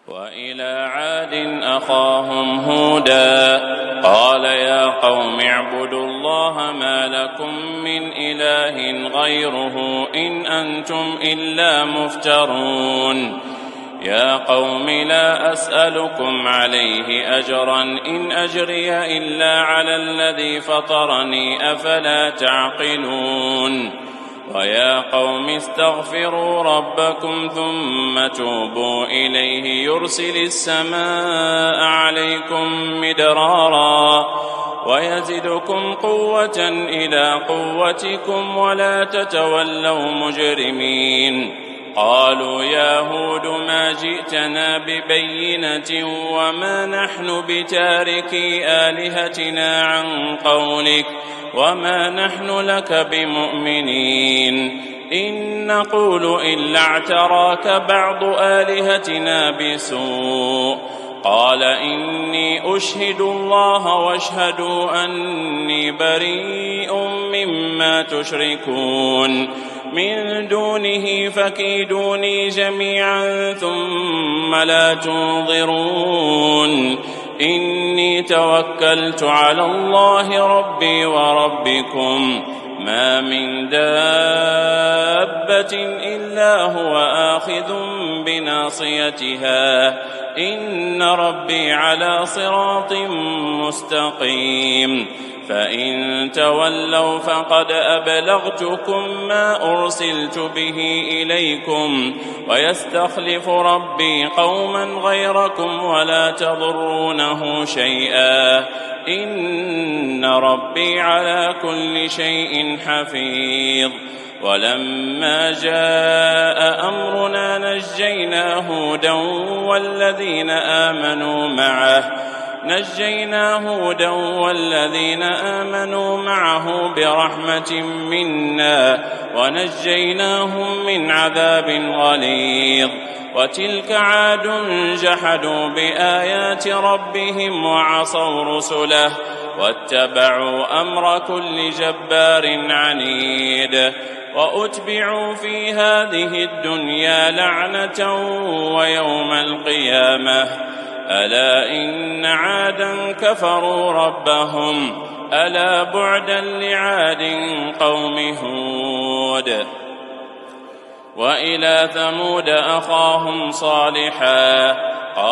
وإلى عاد أخاهم هودا قال يا قوم اعبدوا الله ما لكم من إله غيره إن أنتم إلا مفترون يا قوم لا أسألكم عليه أجرا إن أجري إلا على الذي فطرني أفلا تعقلون ويا قوم استغفروا ربكم ثم توبوا إليه يرسل السماء عليكم مدرارا ويزدكم قوة إلى قوتكم ولا تتولوا مجرمين قالوا يا هود ما جئتنا ببينة وما نحن بتاركي آلهتنا عن قولك وما نحن لك بمؤمنين إن نقول إلا اعتراك بعض آلهتنا بسوء قال إني أشهد الله واشهدوا أني بريء مما تشركون من دونه فكيدوني جميعا ثم لا تنظرون إني توكلت على الله ربي وربكم ما من دابة إلا هو آخذ بناصيتها إن ربي على صراط مستقيم فإن تولوا فقد أبلغتكم ما أرسلت به إليكم ويستخلف ربي قوما غيركم ولا تضرونه شيئا إن ربي على كل شيء حفيظ ولما جاء أمرنا نجينا هودا والذين آمنوا معه برحمة منا ونجيناهم من عذاب غليظ وتلك عاد جحدوا بآيات ربهم وعصوا رسله واتبعوا أمر كل جبار عنيد وأتبعوا في هذه الدنيا لعنة ويوم القيامة ألا إن عادا كفروا ربهم ألا بعدا لعاد قوم هود وإلى ثمود أخاهم صالحا